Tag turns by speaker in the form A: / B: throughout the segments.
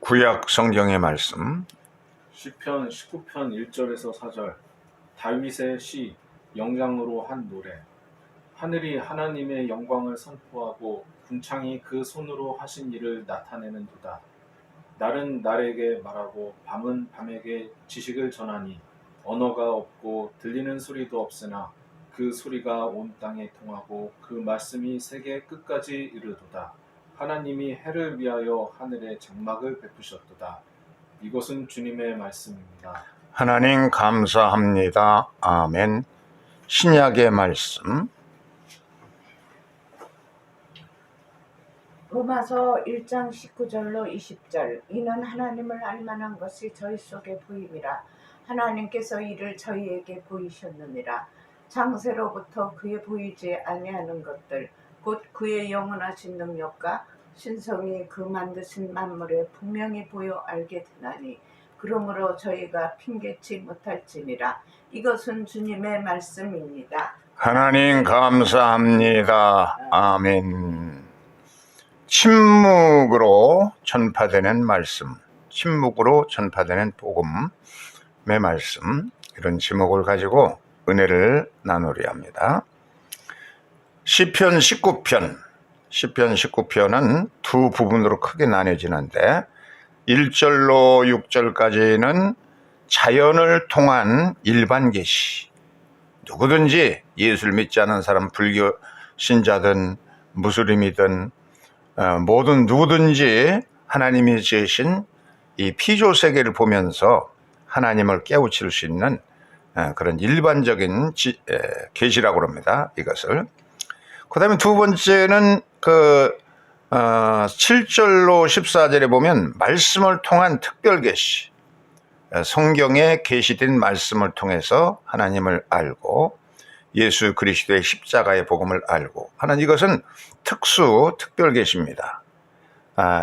A: 구약 성경의 말씀
B: 시편 19편 1절에서 4절. 다윗의 시 영장으로 한 노래. 하늘이 하나님의 영광을 선포하고 궁창이 그 손으로 하신 일을 나타내는도다. 날은 날에게 말하고 밤은 밤에게 지식을 전하니 언어가 없고 들리는 소리도 없으나 그 소리가 온 땅에 통하고 그 말씀이 세계 끝까지 이르도다. 하나님이 해를 위하여 하늘에 장막을 베푸셨도다. 이것은 주님의 말씀입니다.
A: 하나님 감사합니다. 아멘. 신약의 말씀
C: 로마서 1장 19절로 20절. 이는 하나님을 알만한 것이 저희 속에 보임이라. 하나님께서 이를 저희에게 보이셨느니라. 창세로부터 그의 보이지 아니하는 것들 곧 그의 영원하신 능력과 신성이 그 만드신 만물에 분명히 보여 알게 되나니 그러므로 저희가 핑계치 못할지니라. 이것은 주님의 말씀입니다.
A: 하나님 감사합니다. 아멘. 침묵으로 전파되는 말씀, 침묵으로 전파되는 복음의 말씀, 이런 제목을 가지고 은혜를 나누려 합니다. 시편 19편은 두 부분으로 크게 나뉘어지는데 1절로 6절까지는 자연을 통한 일반 계시, 누구든지 예수를 믿지 않은 사람, 불교 신자든 무슬림이든 모든 누구든지 하나님이 지으신 이 피조 세계를 보면서 하나님을 깨우칠 수 있는 그런 일반적인 계시라고 합니다. 이것을. 그 다음에 두 번째는 7절로 14절에 보면 말씀을 통한 특별 계시, 성경에 계시된 말씀을 통해서 하나님을 알고 예수 그리스도의 십자가의 복음을 알고 하는, 이것은 특별 계시입니다.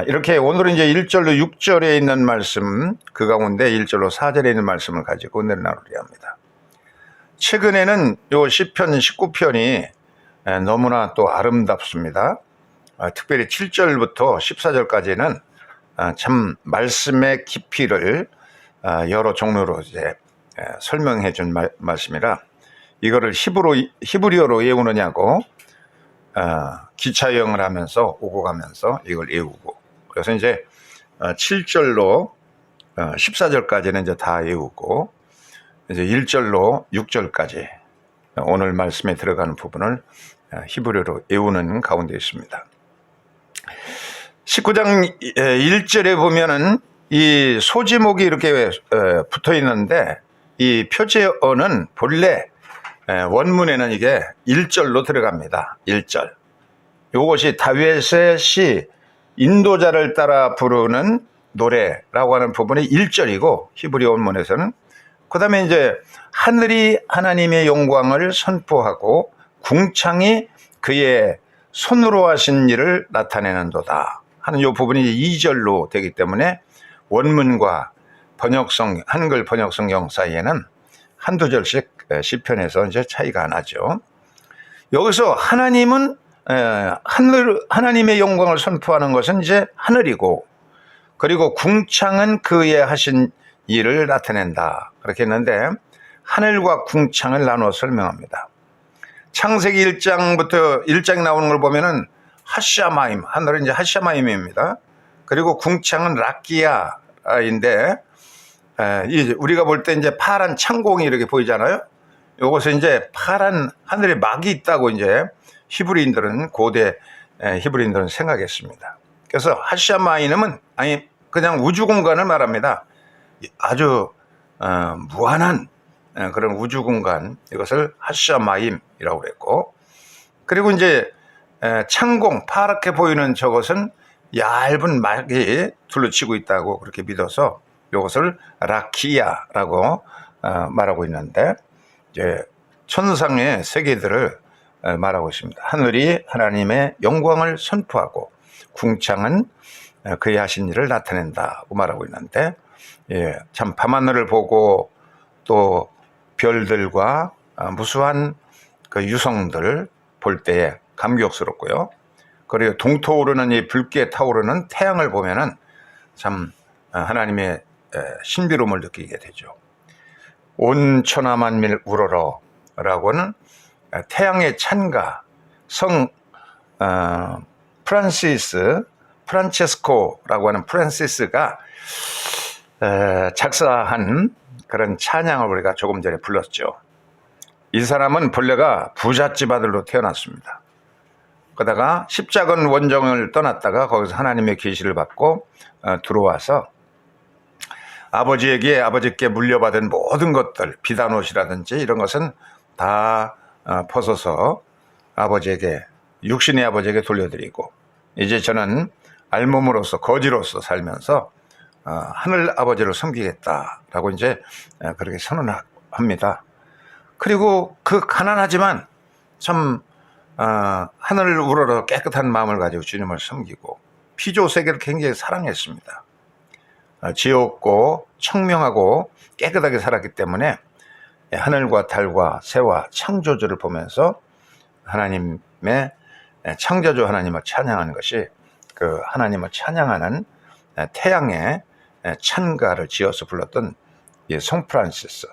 A: 이렇게 오늘은 이제 1절로 6절에 있는 말씀, 그 가운데 1절로 4절에 있는 말씀을 가지고 은혜를 나누려 합니다. 최근에는 요 시편 19편이 너무나 또 아름답습니다. 특별히 7절부터 14절까지는 참 말씀의 깊이를 여러 종류로 이제 설명해 준 말씀이라 이거를 히브리어로 외우느냐고 기차 여행을 하면서 오고 가면서 이걸 외우고, 그래서 이제 7절로 14절까지는 이제 다 외우고 이제 1절로 6절까지 오늘 말씀에 들어가는 부분을 히브리어로 외우는 가운데 있습니다. 19장 1절에 보면은 이 소지목이 이렇게 붙어 있는데 이 표제어는 본래 원문에는 이게 1절로 들어갑니다. 1절. 이것이 다윗의 시 인도자를 따라 부르는 노래라고 하는 부분이 1절이고 히브리 원문에서는, 그 다음에 이제 하늘이 하나님의 영광을 선포하고 궁창이 그의 손으로 하신 일을 나타내는도다 하는 이 부분이 2절로 되기 때문에 원문과 한글 번역성경 사이에는 한두 절씩 시편에서 이제 차이가 나죠. 여기서 하나님은 하나님의 영광을 선포하는 것은 이제 하늘이고, 그리고 궁창은 그의 하신 일을 나타낸다, 그렇게 했는데 하늘과 궁창을 나누어 설명합니다. 창세기 1장에 나오는 걸 보면은 하샤마임, 하늘은 이제 하샤마임입니다. 그리고 궁창은 라키야인데 우리가 볼 때 이제 파란 창공이 이렇게 보이잖아요. 이것은 이제 파란 하늘에 막이 있다고 이제 고대 히브리인들은 생각했습니다. 그래서 하샤마임은 그냥 우주 공간을 말합니다. 아주 무한한 그런 우주 공간, 이것을 하샤마임이라고 그랬고, 그리고 이제 창공, 파랗게 보이는 저것은 얇은 막이 둘러치고 있다고 그렇게 믿어서 이것을 라키야라고 말하고 있는데, 이제 천상의 세계들을 말하고 있습니다. 하늘이 하나님의 영광을 선포하고 궁창은 그의 하신 일을 나타낸다고 말하고 있는데, 참 밤하늘을 보고 또 별들과 무수한 그 유성들 볼 때에 감격스럽고요. 그리고 동토오르는 이 붉게 타오르는 태양을 보면은 참 하나님의 신비로움을 느끼게 되죠. 온 천하 만민 우러러 라고는 태양의 찬가, 성 프란체스코라고 하는 프란시스가 작사한 그런 찬양을 우리가 조금 전에 불렀죠. 이 사람은 본래가 부잣집 아들로 태어났습니다. 그러다가 십자군 원정을 떠났다가 거기서 하나님의 계시를 받고 들어와서 아버지께 물려받은 모든 것들, 비단옷이라든지 이런 것은 다 벗어서 육신의 아버지에게 돌려드리고, 이제 저는 알몸으로서 거지로서 살면서 하늘 아버지를 섬기겠다라고 이제 그렇게 선언합니다. 그리고 그 가난하지만 참 하늘을 우러러 깨끗한 마음을 가지고 주님을 섬기고 피조 세계를 굉장히 사랑했습니다. 지혜롭고 청명하고 깨끗하게 살았기 때문에 하늘과 달과 새와 창조주를 보면서 하나님의 창조주 하나님을 찬양하는 것이 그 하나님을 찬양하는 태양의 찬가를 지어서 불렀던 이 송 프란시스.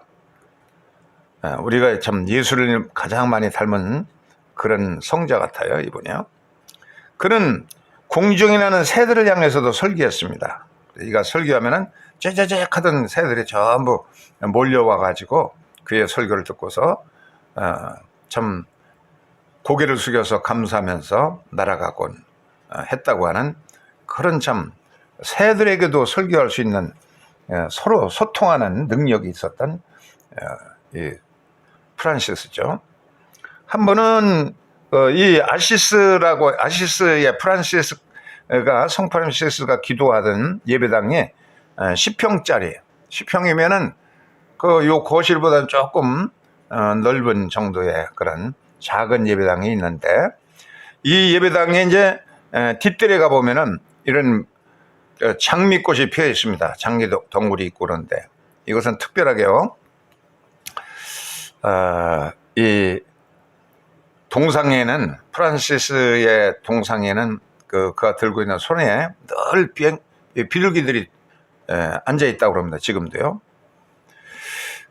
A: 우리가 참 예수를 가장 많이 닮은 그런 성자 같아요, 이분이요. 그는 공중에 나는 새들을 향해서도 설교했습니다. 이가 설교하면은 짹짹짹 하던 새들이 전부 몰려와 가지고 그의 설교를 듣고서 참 고개를 숙여서 감사하면서 날아가곤 했다고 하는 그런 참 새들에게도 설교할 수 있는 서로 소통하는 능력이 있었던 이 프란시스죠. 한 번은 이 아시스의 프란시스가 성 프란시스가 기도하던 예배당에 10평짜리 10평이면은 그 요 거실보다는 조금 넓은 정도의 그런 작은 예배당이 있는데, 이 예배당에 이제 뒷뜰에 가 보면은 이런 장미꽃이 피어 있습니다. 장미 덩굴이 있고. 그런데 이것은 특별하게요, 이 동상에는 프란시스의 동상에는 그가 들고 있는 손에 늘 비둘기들이 앉아 있다고 합니다. 지금도요.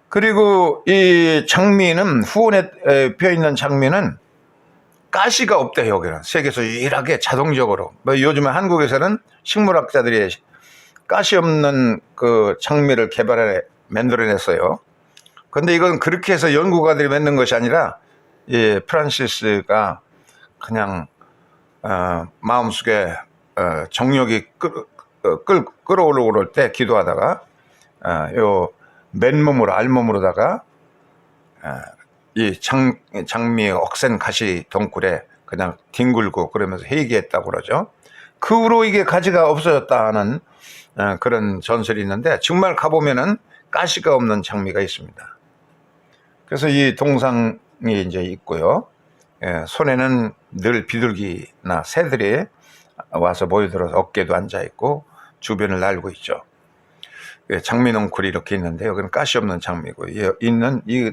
A: 그리고 이 장미는 후원에 피어 있는 장미는 가시가 없대요. 여기는 세계에서 유일하게 자동적으로. 요즘에 한국에서는 식물학자들이 가시 없는 그 장미를 만들어냈어요. 그런데 이건 그렇게 해서 연구가들이 만든 것이 아니라 이 프란시스가 그냥 마음속에 정력이 끌어오르고 그럴 때 기도하다가 요 맨몸으로 알몸으로다가 이 장미의 억센 가시 덩굴에 그냥 뒹굴고 그러면서 회개했다고 그러죠. 그 후로 이게 가지가 없어졌다는 그런 전설이 있는데, 정말 가보면은 가시가 없는 장미가 있습니다. 그래서 이 동상이 이제 있고요. 손에는 늘 비둘기나 새들이 와서 모여들어서 어깨도 앉아 있고 주변을 날고 있죠. 장미 넝쿨이 이렇게 있는데 여기는 가시 없는 장미고, 있는 이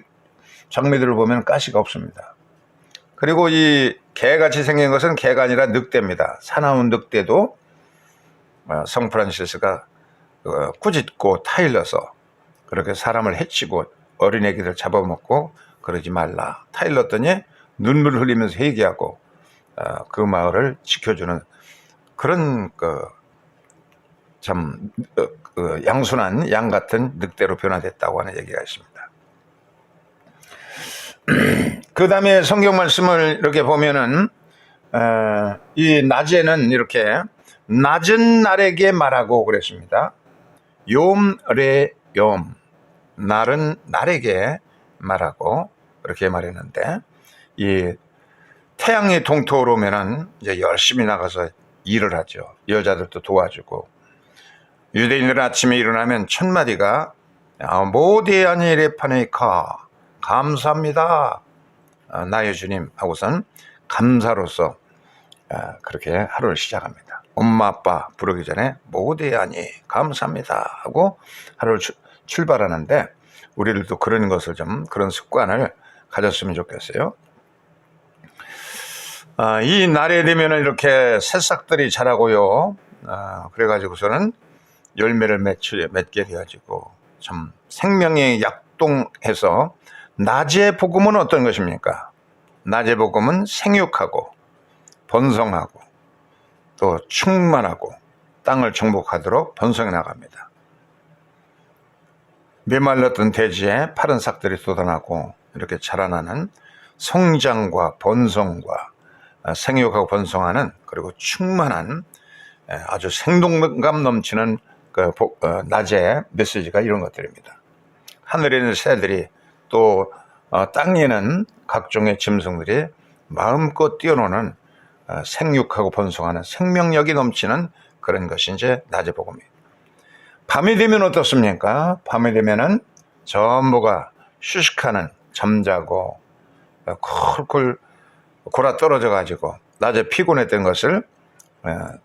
A: 장미들을 보면 가시가 없습니다. 그리고 이 개같이 생긴 것은 개가 아니라 늑대입니다. 사나운 늑대도 성 프란시스가 꾸짖고 타일러서 그렇게 사람을 해치고 어린애기들 잡아먹고 그러지 말라 타일렀더니 눈물을 흘리면서 회개하고 그 마을을 지켜주는 그런 참 양순한 양 같은 늑대로 변화됐다고 하는 얘기가 있습니다. 그 다음에 성경 말씀을 이렇게 보면은 이 낮에는 이렇게 낮은 날에게 말하고 그랬습니다. 욤레욤, 날은 날에게 말하고 그렇게 말했는데, 이 태양이 동토로면은 이제 열심히 나가서 일을 하죠. 여자들도 도와주고, 유대인들은 아침에 일어나면 첫 마디가 모디아니 레파네이카, 감사합니다 나의 주님 하고선 감사로서 그렇게 하루를 시작합니다. 엄마 아빠 부르기 전에 모디아니 감사합니다 하고 하루를 출발하는데, 우리들도 그런 것을 좀 그런 습관을 가졌으면 좋겠어요. 이 날에 되면 이렇게 새싹들이 자라고요. 그래가지고서는 열매를 맺게 되어지고 참 생명의 약동해서 낮의 복음은 어떤 것입니까? 낮의 복음은 생육하고 번성하고 또 충만하고 땅을 정복하도록 번성해 나갑니다. 메말랐던 대지에 파른 싹들이 돋아나고 이렇게 자라나는 성장과 번성과 생육하고 번성하는 그리고 충만한 아주 생동감 넘치는 낮의 메시지가 이런 것들입니다. 하늘에 있는 새들이 또 땅에는 각종의 짐승들이 마음껏 뛰어노는 생육하고 번성하는 생명력이 넘치는 그런 것이 이제 낮의 복음이에요. 밤이 되면 어떻습니까? 밤이 되면은 전부가 휴식하는, 잠자고 콜콜 골아 떨어져 가지고 낮에 피곤했던 것을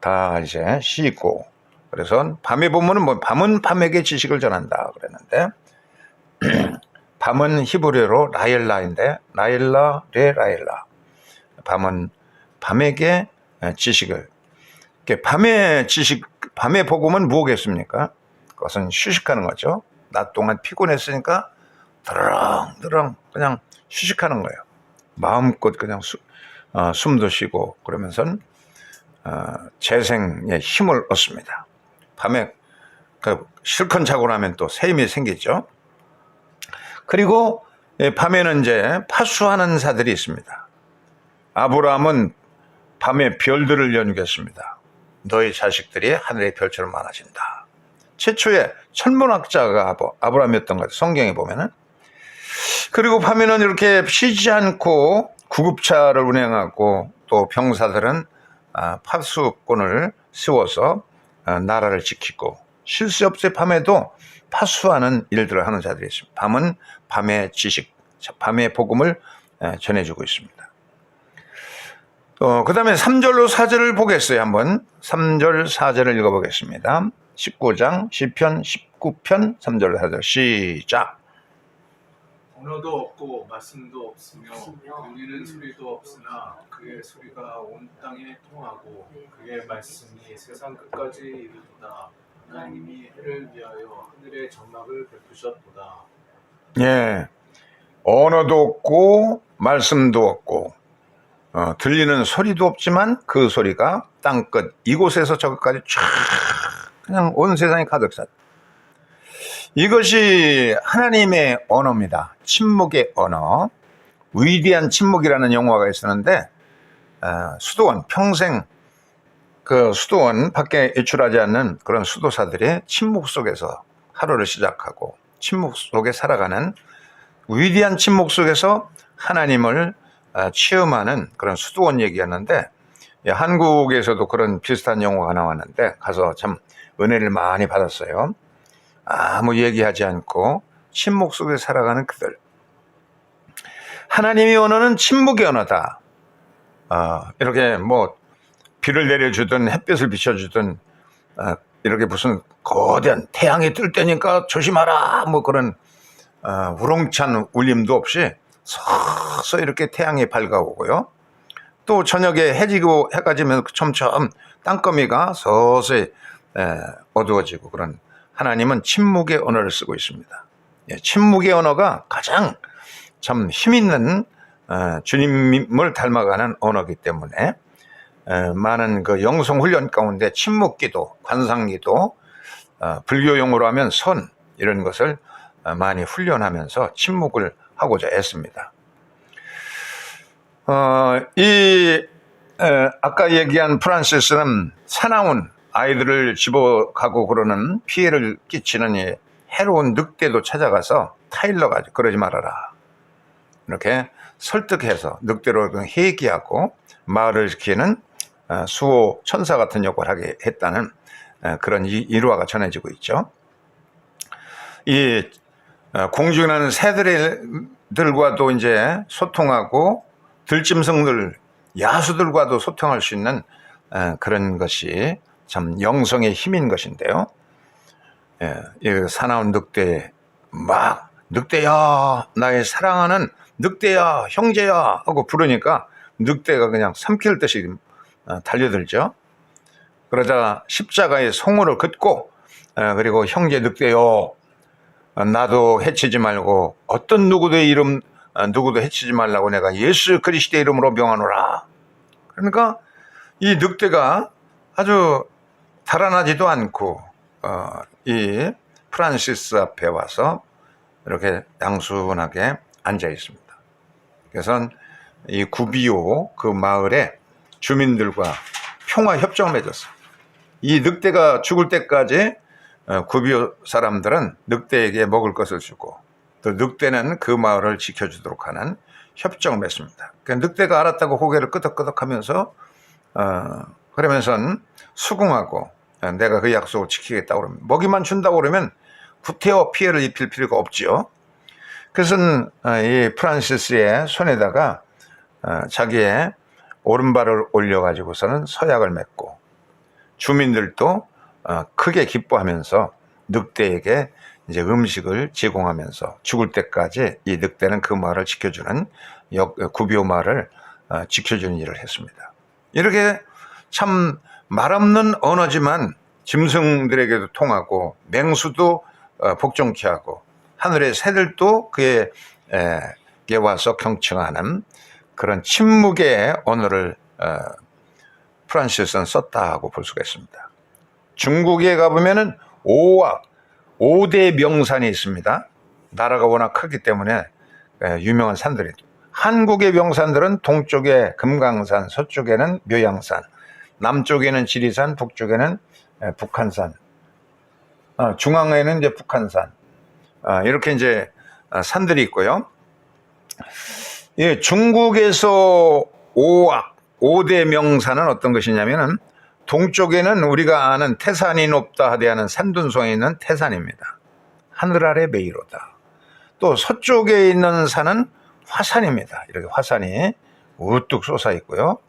A: 다 이제 씻고, 그래서 밤에 보면은 뭐 밤은 밤에게 지식을 전한다 그랬는데 밤은 히브리어로 라일라인데 라일라 밤은 밤에게 지식을, 밤의 지식, 밤의 복음은 무엇겠습니까? 그것은 휴식하는 거죠. 낮 동안 피곤했으니까 드렁드렁 그냥 휴식하는 거예요. 마음껏 그냥 숨도 쉬고 그러면서 재생의 힘을 얻습니다. 밤에 실컷 자고 나면 또 새 힘이 생기죠. 그리고 밤에는 이제 파수하는 자들이 있습니다. 아브라함은 밤에 별들을 연구했습니다. 너희 자식들이 하늘의 별처럼 많아진다. 최초의 천문학자가 아브라함이었던 것 같아요. 성경에 보면은. 그리고 밤에는 이렇게 쉬지 않고 구급차를 운행하고 또 병사들은 파수꾼을 세워서 나라를 지키고 쉴 새 없이 밤에도 파수하는 일들을 하는 자들이 있습니다. 밤은 밤의 지식, 밤의 복음을 전해주고 있습니다. 그 다음에 3절로 4절을 보겠어요. 한번 3절 4절을 읽어보겠습니다. 19장 시편 19편 3절로 4절 시작.
B: 언어도 없고 말씀도 없으며 들리는 소리도 없으나 그의 소리가 온 땅에 통하고 그의 말씀이 세상 끝까지 이르도다. 하나님이 해를 위하여 하늘의 장막을 베푸셨도다.
A: 예, 언어도 없고 말씀도 없고 들리는 소리도 없지만 그 소리가 땅끝 이곳에서 저곳까지 쫙 그냥 온 세상에 가득 찼다. 이것이 하나님의 언어입니다. 침묵의 언어. 위대한 침묵이라는 영화가 있었는데 수도원, 평생 그 수도원 밖에 외출하지 않는 그런 수도사들이 침묵 속에서 하루를 시작하고 침묵 속에 살아가는 위대한 침묵 속에서 하나님을 체험하는 그런 수도원 얘기였는데, 한국에서도 그런 비슷한 영화가 나왔는데 가서 참 은혜를 많이 받았어요. 아무 얘기하지 않고 침묵 속에 살아가는 그들. 하나님의 언어는 침묵의 언어다. 이렇게 뭐 비를 내려주든 햇빛을 비춰주든 이렇게 무슨 거대한 태양이 뜰 때니까 조심하라 뭐 그런 우렁찬 울림도 없이 서서 이렇게 태양이 밝아오고요. 또 저녁에 해지고 해가 지면 점점 땅거미가 서서히 어두워지고, 그런 하나님은 침묵의 언어를 쓰고 있습니다. 침묵의 언어가 가장 참 힘있는 주님을 닮아가는 언어이기 때문에 많은 그 영성 훈련 가운데 침묵기도, 관상기도, 불교 용어로 하면 선, 이런 것을 많이 훈련하면서 침묵을 하고자 했습니다. 아까 얘기한 프란시스는 사나운 아이들을 집어가고 그러는 피해를 끼치는 이 해로운 늑대도 찾아가서 타일러가 그러지 말아라, 이렇게 설득해서 늑대로 회귀하고 마을을 지키는 수호 천사 같은 역할을 하게 했다는 그런 일화가 전해지고 있죠. 이 공중에 나는 새들과도 이제 소통하고 들짐승들, 야수들과도 소통할 수 있는 그런 것이 참 영성의 힘인 것인데요. 이 사나운 늑대, 막 늑대야, 나의 사랑하는 늑대야, 형제야 하고 부르니까 늑대가 그냥 삼킬 듯이 달려들죠. 그러자 십자가의 송호를 긋고 그리고 형제 늑대요, 나도 해치지 말고 어떤 누구의 이름 누구도 해치지 말라고 내가 예수 그리스도의 이름으로 명하노라. 그러니까 이 늑대가 아주 달아나지도 않고 이 프란시스 앞에 와서 이렇게 양순하게 앉아 있습니다. 그래서 이 구비오 그 마을의 주민들과 평화 협정을 맺었어요. 이 늑대가 죽을 때까지 구비오 사람들은 늑대에게 먹을 것을 주고 또 늑대는 그 마을을 지켜주도록 하는 협정을 맺습니다. 그러니까 늑대가 알았다고 고개를 끄덕끄덕하면서 그러면서 수긍하고 내가 그 약속을 지키겠다고 그러면 먹이만 준다고 그러면 구태여 피해를 입힐 필요가 없지요. 그래서 이 프란시스의 손에다가 자기의 오른발을 올려가지고서는 서약을 맺고 주민들도 크게 기뻐하면서 늑대에게 이제 음식을 제공하면서 죽을 때까지 이 늑대는 그 마을을 지켜주는 구비오 마을을 지켜주는 일을 했습니다. 이렇게 참 말없는 언어지만 짐승들에게도 통하고 맹수도 복종케 하고 하늘의 새들도 그에게 와서 경청하는 그런 침묵의 언어를 프란시스는 썼다고 볼 수가 있습니다. 중국에 가보면은 5대 명산이 있습니다. 나라가 워낙 크기 때문에 유명한 산들이. 한국의 명산들은 동쪽에 금강산, 서쪽에는 묘양산, 남쪽에는 지리산, 북쪽에는 북한산, 중앙에는 이제 북한산, 이렇게 이제 산들이 있고요. 예, 중국에서 5대 명산은 어떤 것이냐면은 동쪽에는 우리가 아는 태산이 높다 하대하는 산둔성에 있는 태산입니다. 하늘 아래 메이로다. 또 서쪽에 있는 산은 화산입니다. 이렇게 화산이 우뚝 솟아 있고요.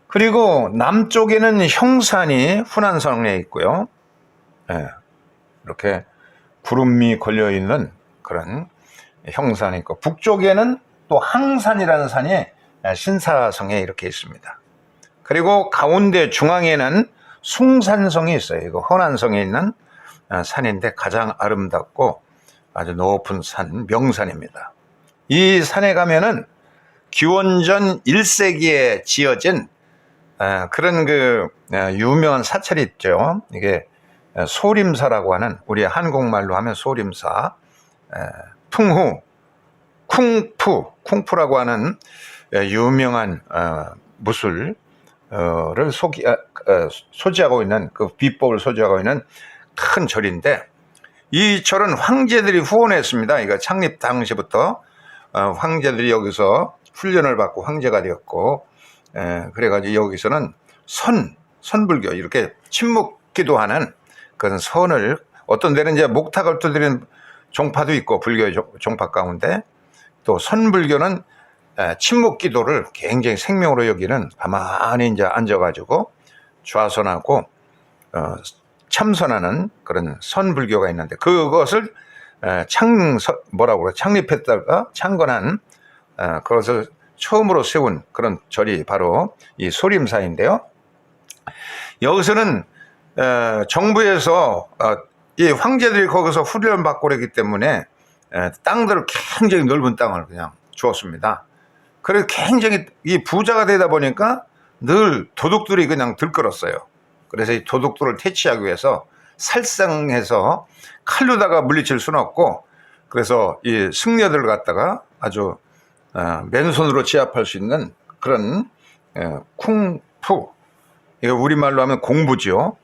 A: 그리고 남쪽에는 형산이 후난성에 있고요. 이렇게 구름이 걸려 있는 그런 형산이 있고, 북쪽에는 또 항산이라는 산이 신사성에 이렇게 있습니다. 그리고 가운데 중앙에는 숭산성이 있어요. 이거 허난성에 있는 산인데 가장 아름답고 아주 높은 산, 명산입니다. 이 산에 가면은 기원전 1세기에 지어진 그런 그 유명한 사찰이 있죠. 이게 소림사라고 하는, 우리 한국말로 하면 소림사, 풍후, 쿵푸라고 하는 유명한 무술 를 소지하고 있는, 그 비법을 소지하고 있는 큰 절인데, 이 절은 황제들이 후원했습니다. 이거 창립 당시부터 황제들이 여기서 훈련을 받고 황제가 되었고, 그래가지고 여기서는 선불교, 이렇게 침묵 기도하는 그런 선을, 어떤 데는 이제 목탁을 두드리는 종파도 있고, 불교의 종파 가운데 또 선불교는 침묵 기도를 굉장히 생명으로 여기는, 가만히 이제 앉아가지고 좌선하고 참선하는 그런 선불교가 있는데, 그것을 창립했다가 창건한, 그것을 처음으로 세운 그런 절이 바로 이 소림사인데요. 여기서는 정부에서 이 황제들이 거기서 훈련을 받고 그랬기 때문에 땅들을, 굉장히 넓은 땅을 그냥 주었습니다. 그래서 굉장히 이 부자가 되다 보니까 늘 도둑들이 그냥 들끓었어요. 그래서 이 도둑들을 퇴치하기 위해서 살상해서 칼로다가 물리칠 수는 없고, 그래서 이 승려들을 갖다가 아주 맨손으로 제압할 수 있는 그런 쿵푸, 이거 우리말로 하면 공부지요.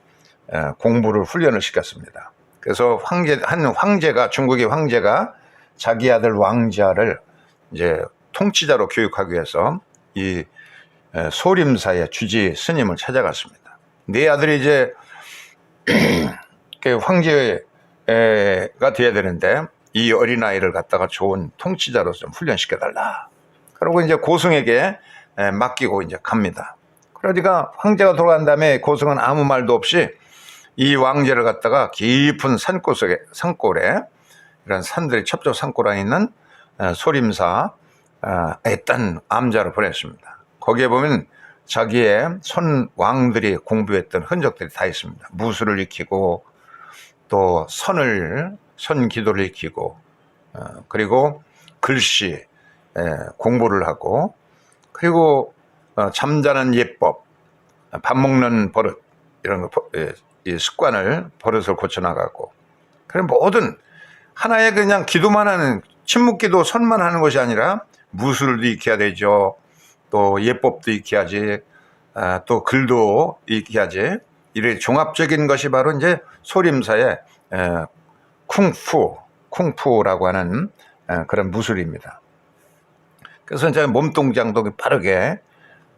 A: 공부를 훈련을 시켰습니다. 그래서 한 황제가, 중국의 황제가 자기 아들 왕자를 이제 통치자로 교육하기 위해서 이 소림사의 주지 스님을 찾아갔습니다. 네 아들이 이제 황제가 돼야 되는데 이 어린아이를 갖다가 좋은 통치자로 좀 훈련시켜달라. 그리고 이제 고승에게 맡기고 이제 갑니다. 그러니까 황제가 돌아간 다음에 고승은 아무 말도 없이 이 왕제를 갖다가 깊은 산골에 이런 산들이 첩첩 산골 안에 있는 소림사 딴 암자로 보냈습니다. 거기에 보면 자기의 선 왕들이 공부했던 흔적들이 다 있습니다. 무술을 익히고 또 선 기도를 익히고 그리고 글씨 공부를 하고 그리고 잠자는 예법, 밥 먹는 버릇 이런 거 이 습관을 버릇을 고쳐나가고 그런 모든 하나의 그냥 기도만 하는 침묵기도 선만 하는 것이 아니라 무술도 익혀야 되죠. 또 예법도 익혀야지, 또 글도 익혀야지. 이런 종합적인 것이 바로 이제 소림사의 쿵푸라고 하는 그런 무술입니다. 그래서 이제 몸 동작도 빠르게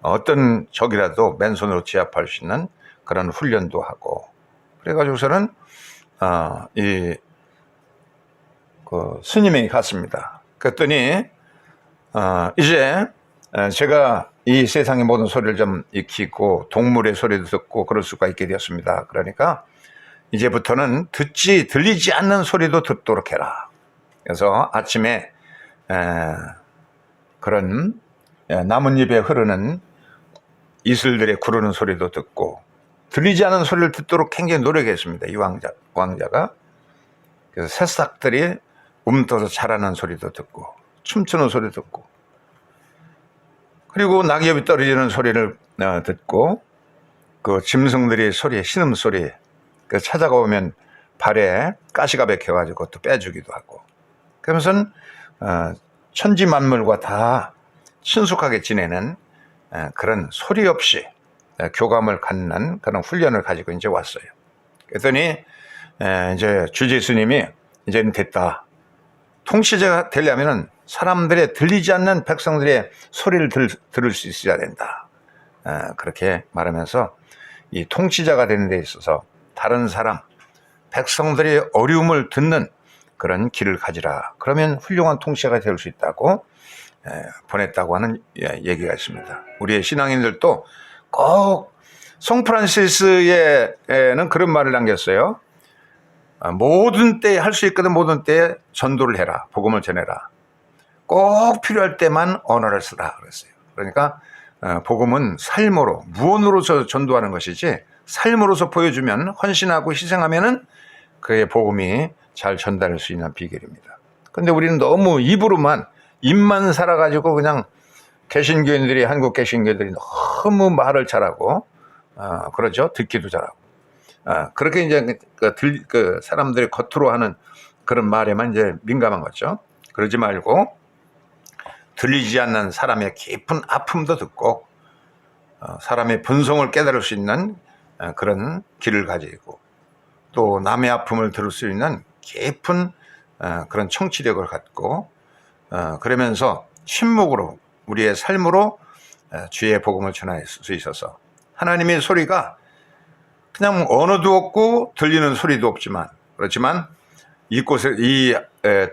A: 어떤 적이라도 맨손으로 제압할 수 있는 그런 훈련도 하고 그래가지고서는 그 스님에게 갔습니다. 그랬더니 이제 제가 이 세상의 모든 소리를 좀 익히고 동물의 소리도 듣고 그럴 수가 있게 되었습니다. 그러니까 이제부터는 들리지 않는 소리도 듣도록 해라. 그래서 아침에 그런 나뭇잎에 흐르는 이슬들의 구르는 소리도 듣고 들리지 않는 소리를 듣도록 굉장히 노력했습니다. 이 왕자가. 그래서 새싹들이 움터서 자라는 소리도 듣고 춤추는 소리 듣고 그리고 낙엽이 떨어지는 소리를 듣고 그 짐승들이 신음소리 찾아가 오면 발에 가시가 박혀가지고 또 빼주기도 하고 그러면서 천지 만물과 다 친숙하게 지내는 그런 소리 없이 교감을 갖는 그런 훈련을 가지고 이제 왔어요. 그랬더니 이제 주지 스님이 이제는 됐다. 통치자가 되려면은 사람들의 들리지 않는 백성들의 소리를 들을 수 있어야 된다. 그렇게 말하면서 이 통치자가 되는 데 있어서 다른 사람, 백성들의 어려움을 듣는 그런 길을 가지라. 그러면 훌륭한 통치자가 될 수 있다고 보냈다고 하는 얘기가 있습니다. 우리의 신앙인들도 꼭 송프란시스에는 그런 말을 남겼어요. 모든 때에 할 수 있거든 모든 때에 전도를 해라. 복음을 전해라. 꼭 필요할 때만 언어를 쓰라 그랬어요. 그러니까 복음은 삶으로 무언으로서 전도하는 것이지 삶으로서 보여주면 헌신하고 희생하면은 그의 복음이 잘 전달할 수 있는 비결입니다. 그런데 우리는 너무 입만 살아가지고 그냥 한국 개신교인들이 너무 말을 잘하고 그러죠. 듣기도 잘하고 그렇게 이제 그 사람들이 겉으로 하는 그런 말에만 이제 민감한 거죠. 그러지 말고 들리지 않는 사람의 깊은 아픔도 듣고 사람의 본성을 깨달을 수 있는 그런 길을 가지고 또 남의 아픔을 들을 수 있는 깊은 그런 청취력을 갖고 그러면서 침묵으로 우리의 삶으로 주의 복음을 전할 수 있어서 하나님의 소리가 그냥 언어도 없고 들리는 소리도 없지만 그렇지만 이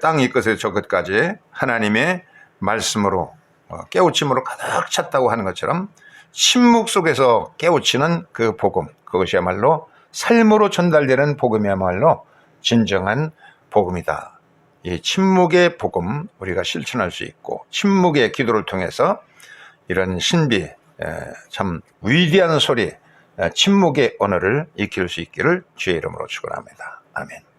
A: 땅 이 끝에서 저 끝까지 하나님의 말씀으로 깨우침으로 가득 찼다고 하는 것처럼 침묵 속에서 깨우치는 그 복음 그것이야말로 삶으로 전달되는 복음이야말로 진정한 복음이다. 이 침묵의 복음 우리가 실천할 수 있고 침묵의 기도를 통해서 이런 신비 참 위대한 소리 침묵의 언어를 익힐 수 있기를 주의 이름으로 축원합니다. 아멘.